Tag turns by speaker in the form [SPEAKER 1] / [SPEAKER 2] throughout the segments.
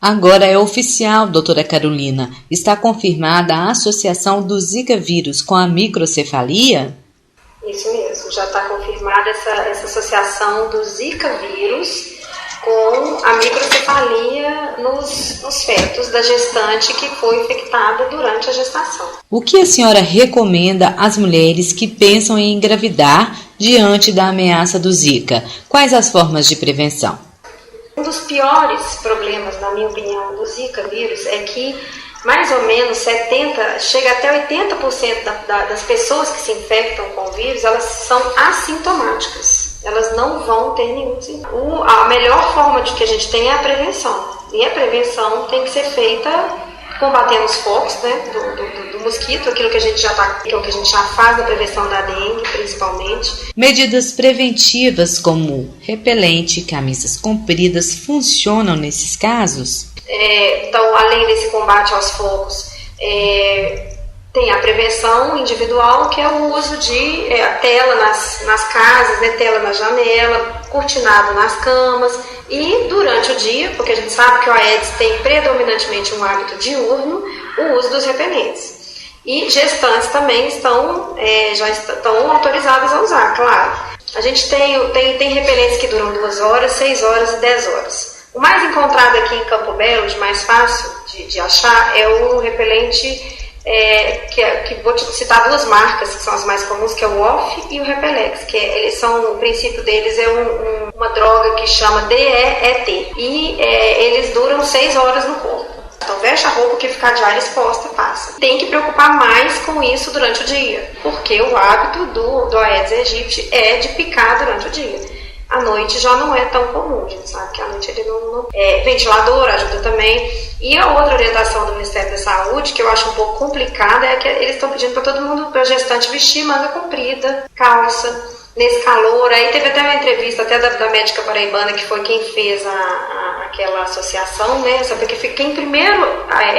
[SPEAKER 1] Agora é oficial, doutora Carolina. Está confirmada a associação do Zika vírus com a microcefalia?
[SPEAKER 2] Isso mesmo, já está confirmada essa associação do Zika vírus com a microcefalia nos fetos da gestante que foi infectada durante a gestação.
[SPEAKER 1] O que a senhora recomenda às mulheres que pensam em engravidar diante da ameaça do Zika? Quais as formas de prevenção?
[SPEAKER 2] Um dos piores problemas, na minha opinião, do Zika vírus é que mais ou menos 70%, chega até 80% das pessoas que se infectam com o vírus, elas são assintomáticas. Elas não vão ter nenhum sintoma. A melhor forma de que a gente tem é a prevenção. E a prevenção tem que ser feita combatendo os focos, né, do mosquito, aquilo que a gente já faz na prevenção da dengue, principalmente.
[SPEAKER 1] Medidas preventivas como repelente, camisas compridas funcionam nesses casos?
[SPEAKER 2] Então, além desse combate aos focos, tem a prevenção individual, que é o uso de tela nas casas, né, tela na janela, cortinado nas camas e durante o dia, porque a gente sabe que o Aedes tem predominantemente um hábito diurno, o uso dos repelentes. E gestantes também já estão autorizadas a usar, claro. A gente tem repelentes que duram 2 horas, 6 horas e 10 horas. O mais encontrado aqui em Campo Belo, de mais fácil de achar, é o repelente, que vou te citar 2 marcas, que são as mais comuns, que é o OFF e o Repelex, o princípio deles é uma droga que chama DEET, e eles duram 6 horas no corpo. Então veste a roupa que ficar de ar exposta, passa. Tem que preocupar mais com isso durante o dia, porque o hábito do Aedes aegypti é de picar durante o dia. À noite já não é tão comum, a gente sabe que à noite ele não ventilador ajuda também. E a outra orientação do Ministério da Saúde, que eu acho um pouco complicada, é que eles estão pedindo para todo mundo, para gestante, vestir manga comprida, calça, nesse calor. Aí teve até uma entrevista até da médica paraibana, que foi quem fez aquela associação, né? Porque quem primeiro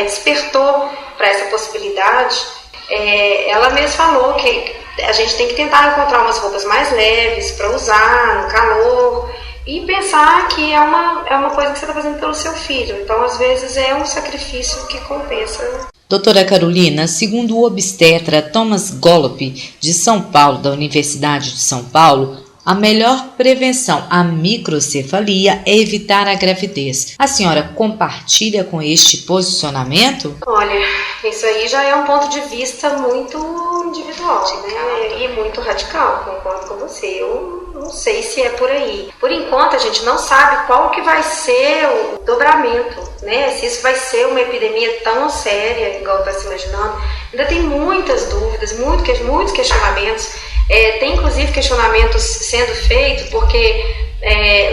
[SPEAKER 2] despertou para essa possibilidade, ela mesma falou que a gente tem que tentar encontrar umas roupas mais leves para usar no calor e pensar que é uma coisa que você está fazendo pelo seu filho. Então, às vezes, é um sacrifício que compensa.
[SPEAKER 1] Doutora Carolina, segundo o obstetra Thomas Gollop, de São Paulo, da Universidade de São Paulo, a melhor prevenção à microcefalia é evitar a gravidez. A senhora compartilha com este posicionamento?
[SPEAKER 2] Olha, isso aí já é um ponto de vista muito individual, né? E muito radical, concordo com você. Eu não sei se é por aí. Por enquanto, a gente não sabe qual que vai ser o dobramento, né? Se isso vai ser uma epidemia tão séria, igual está se imaginando. Ainda tem muitas dúvidas, muitos questionamentos. Tem inclusive questionamentos sendo feitos, porque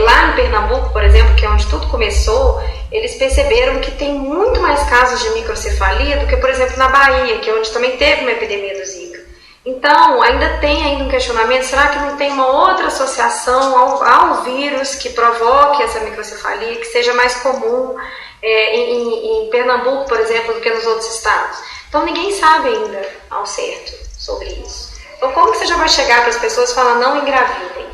[SPEAKER 2] lá em Pernambuco, por exemplo, que é onde tudo começou, eles perceberam que tem muito mais casos de microcefalia do que, por exemplo, na Bahia, que é onde também teve uma epidemia do Zika. Então, ainda tem um questionamento, será que não tem uma outra associação ao vírus que provoque essa microcefalia, que seja mais comum em Pernambuco, por exemplo, do que nos outros estados? Então, ninguém sabe ainda ao certo sobre isso. Então, como que você já vai chegar para as pessoas e falar não engravidem?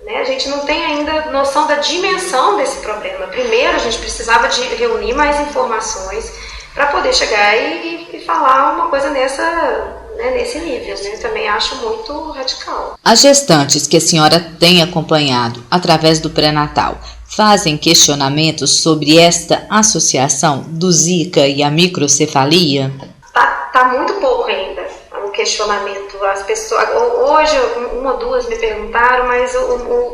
[SPEAKER 2] Né? A gente não tem ainda noção da dimensão desse problema. Primeiro, a gente precisava de reunir mais informações para poder chegar e falar uma coisa nesse nível. Né? Eu também acho muito radical.
[SPEAKER 1] As gestantes que a senhora tem acompanhado através do pré-natal fazem questionamentos sobre esta associação do Zika e a microcefalia?
[SPEAKER 2] Tá muito pouco ainda. Questionamento. As pessoas, hoje, 1 ou 2 me perguntaram, mas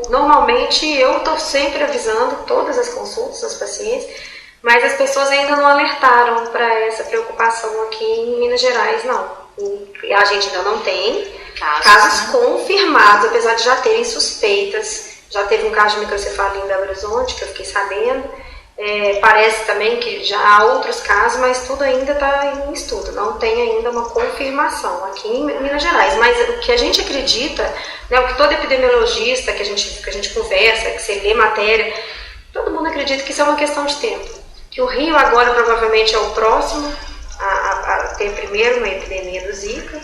[SPEAKER 2] normalmente eu estou sempre avisando todas as consultas dos pacientes, mas as pessoas ainda não alertaram para essa preocupação aqui em Minas Gerais, não. E a gente ainda não tem casos confirmados, apesar de já terem suspeitas. Já teve um caso de microcefalia em Belo Horizonte, que eu fiquei sabendo. Parece também que já há outros casos, mas tudo ainda está em estudo, não tem ainda uma confirmação aqui em Minas Gerais. Mas o que a gente acredita, né, o que todo epidemiologista que a gente conversa, que você lê matéria, todo mundo acredita que isso é uma questão de tempo. Que o Rio agora provavelmente é o próximo a ter primeiro uma epidemia do Zika,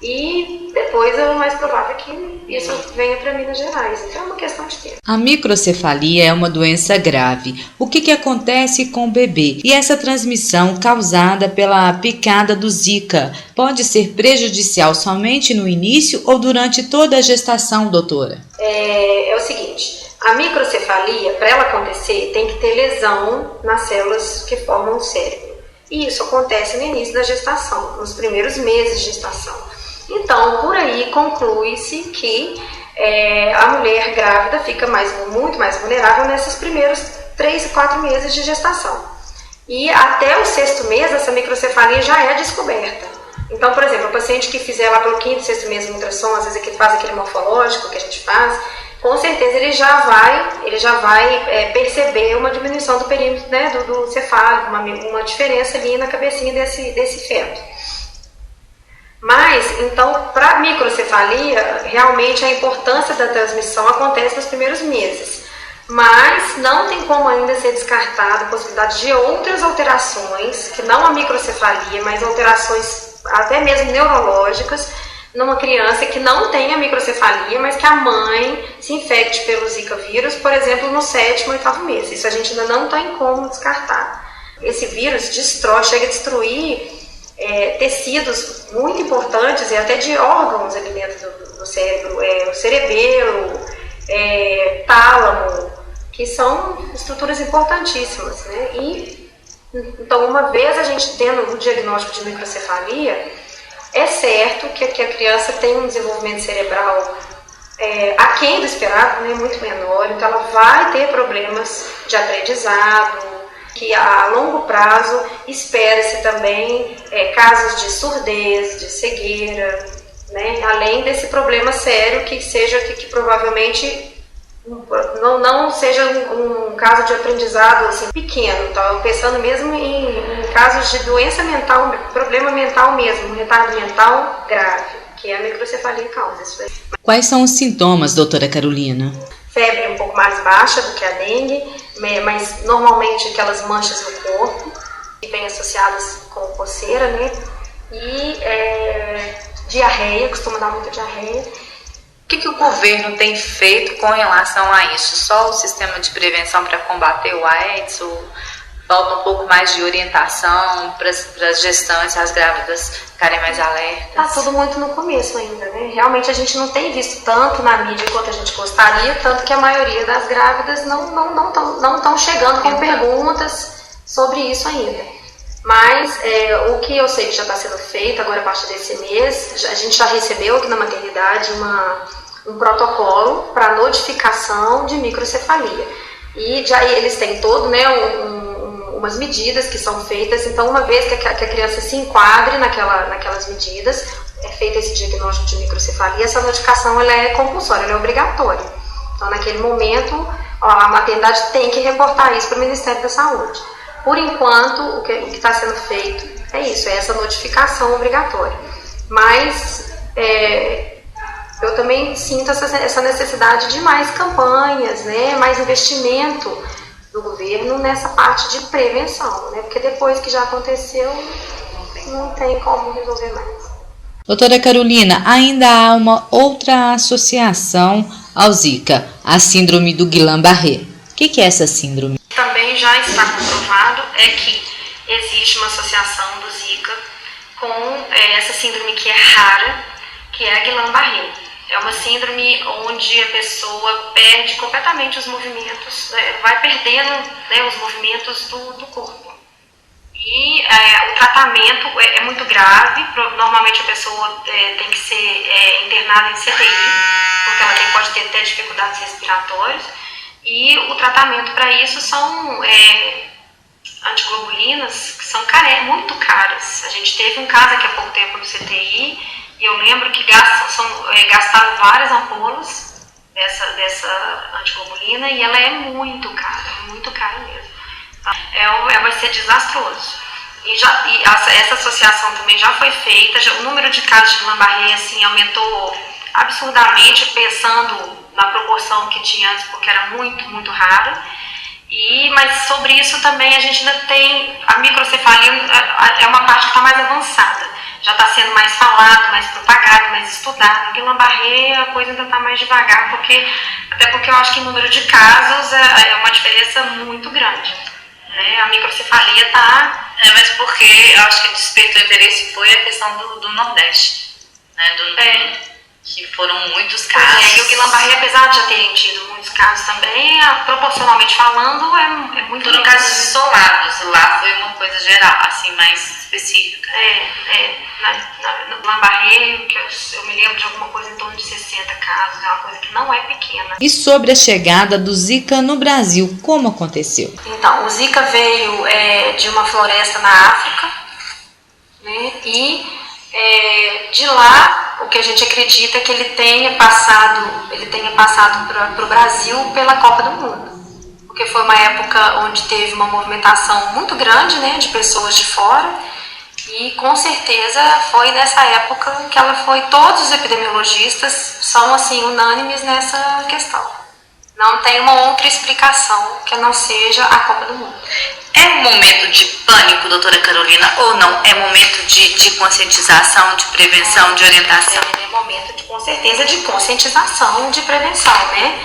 [SPEAKER 2] e depois é o mais provável que isso venha para Minas Gerais. Então é uma questão de tempo.
[SPEAKER 1] A microcefalia é uma doença grave. O que acontece com o bebê? E essa transmissão causada pela picada do Zika pode ser prejudicial somente no início ou durante toda a gestação, doutora?
[SPEAKER 2] É o seguinte, a microcefalia, para ela acontecer, tem que ter lesão nas células que formam o cérebro. E isso acontece no início da gestação, nos primeiros meses de gestação. Então, por aí conclui-se que a mulher grávida fica muito mais vulnerável nesses primeiros 3 e 4 meses de gestação. E até o 6º mês, essa microcefalia já é descoberta. Então, por exemplo, o paciente que fizer lá pelo 5º, 6º mês um ultrassom, às vezes que faz aquele morfológico que a gente faz, com certeza ele já vai perceber uma diminuição do perímetro, né, do cefálico, uma diferença ali na cabecinha desse feto. Mas, então, para a microcefalia, realmente a importância da transmissão acontece nos primeiros meses. Mas não tem como ainda ser descartada a possibilidade de outras alterações, que não a microcefalia, mas alterações até mesmo neurológicas, numa criança que não tem a microcefalia, mas que a mãe se infecte pelo Zika vírus, por exemplo, no 7º ou 8º mês. Isso a gente ainda não tem como descartar. Esse vírus chega a destruir tecidos muito importantes e até de órgãos ali dentro do cérebro, o cerebelo, tálamo, que são estruturas importantíssimas, né? Então, uma vez a gente tendo o diagnóstico de microcefalia, é certo que a criança tem um desenvolvimento cerebral aquém do esperado, né, muito menor, então ela vai ter problemas de aprendizado, que a longo prazo espera-se também casos de surdez, de cegueira, né, além desse problema sério que provavelmente não seja um caso de aprendizado assim, pequeno, então, pensando mesmo em casos de doença mental, problema mental mesmo, um retardo mental grave, que a microcefalia causa isso aí.
[SPEAKER 1] Quais são os sintomas, doutora Carolina?
[SPEAKER 2] Febre um pouco mais baixa do que a dengue, mas normalmente aquelas manchas no corpo, que vêm associadas com coceira, né? E diarreia, costuma dar muita diarreia.
[SPEAKER 3] O que o governo tem feito com relação a isso? Só o sistema de prevenção para combater o AIDS? Ou falta um pouco mais de orientação para as gestantes, as grávidas ficarem mais alertas?
[SPEAKER 2] Está tudo muito no começo ainda, né? Realmente a gente não tem visto tanto na mídia quanto a gente gostaria, tanto que a maioria das grávidas não estão chegando com perguntas sobre isso ainda. Mas o que eu sei que já está sendo feito agora a partir desse mês, a gente já recebeu aqui na maternidade um protocolo para notificação de microcefalia. E já eles têm todo, né, umas medidas que são feitas, então uma vez que a criança se enquadre naquelas medidas, é feito esse diagnóstico de microcefalia, essa notificação ela é compulsória, ela é obrigatória. Então naquele momento a maternidade tem que reportar isso para o Ministério da Saúde. Por enquanto o que está sendo feito é isso, é essa notificação obrigatória. Mas eu também sinto essa necessidade de mais campanhas, né, mais investimento do governo nessa parte de prevenção, né, porque depois que já aconteceu, não tem como resolver mais.
[SPEAKER 1] Doutora Carolina, ainda há uma outra associação ao Zika, a síndrome do Guillain-Barré. O que é essa síndrome?
[SPEAKER 2] Também já está comprovado que existe uma associação do Zika com essa síndrome que é rara, que é a Guillain-Barré. É uma síndrome onde a pessoa perde completamente os movimentos, vai perdendo, né, os movimentos do corpo. E o tratamento é muito grave, normalmente a pessoa tem que ser internada em CTI, porque ela pode ter até dificuldades respiratórias. E o tratamento para isso são antiglobulinas, que são muito caras. A gente teve um caso aqui há pouco tempo no CTI, e eu lembro que gastaram várias ampolas dessa antiglobulina e ela é muito cara mesmo. Vai ser desastroso. E essa associação também já foi feita, o número de casos de Guillain-Barré assim, aumentou absurdamente, pensando na proporção que tinha antes, porque era muito, muito raro. Mas sobre isso também a gente ainda tem, a microcefalia é uma parte que está mais avançada. já está sendo mais falado, mais propagado, mais estudado. No Guillain-Barré a coisa ainda está mais devagar, até porque eu acho que em número de casos é uma diferença muito grande. Né? A microcefalia está...
[SPEAKER 3] mas porque eu acho que despertou interesse foi a questão do Nordeste, né? Que foram muitos casos.
[SPEAKER 2] E o Guillain-Barré, apesar de já terem tido muitos casos também, proporcionalmente falando, é muito...
[SPEAKER 3] Foram casos isolados, lá foi uma coisa geral, assim, mais específica.
[SPEAKER 2] No Guillain-Barré, eu me lembro de alguma coisa em torno de 60 casos, é uma coisa que não é pequena.
[SPEAKER 1] E sobre a chegada do Zika no Brasil, como aconteceu?
[SPEAKER 2] Então, o Zika veio de uma floresta na África, né, e de lá, o que a gente acredita é que ele tenha passado para o Brasil pela Copa do Mundo, porque foi uma época onde teve uma movimentação muito grande, né, de pessoas de fora, e com certeza foi nessa época que todos os epidemiologistas são assim unânimes nessa questão. Não tem uma outra explicação que não seja a Copa do Mundo.
[SPEAKER 3] É um momento de pânico, doutora Carolina, ou não? É momento de conscientização, de prevenção, de orientação?
[SPEAKER 2] É momento, com certeza, de conscientização, de prevenção, né?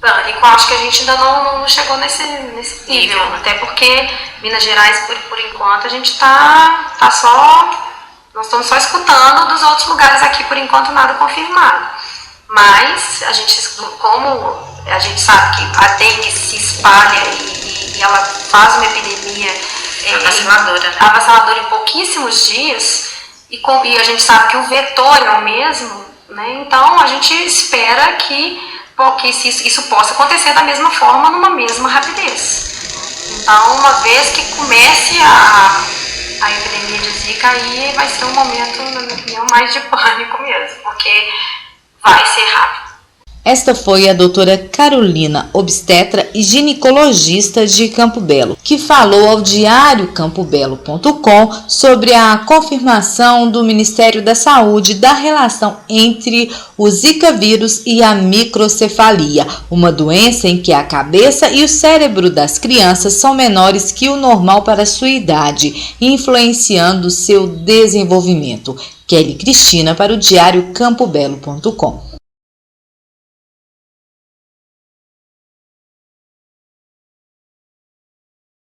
[SPEAKER 2] Pânico, acho que a gente ainda não chegou nesse nível, até porque Minas Gerais, por enquanto, a gente nós estamos só escutando dos outros lugares aqui, por enquanto, nada confirmado. Mas, como a gente sabe que a dengue se espalha e ela faz uma epidemia avassaladora em pouquíssimos dias, e a gente sabe que o vetor é o mesmo, né? Então a gente espera que isso possa acontecer da mesma forma, numa mesma rapidez. Então, uma vez que comece a epidemia de Zika, aí vai ser um momento, na minha opinião, mais de pânico mesmo, porque vai ser rápido.
[SPEAKER 1] Esta foi a doutora Carolina, obstetra e ginecologista de Campo Belo, que falou ao diário campobelo.com sobre a confirmação do Ministério da Saúde da relação entre o Zika vírus e a microcefalia, uma doença em que a cabeça e o cérebro das crianças são menores que o normal para sua idade, influenciando seu desenvolvimento. Kelly Cristina para o diário campobelo.com.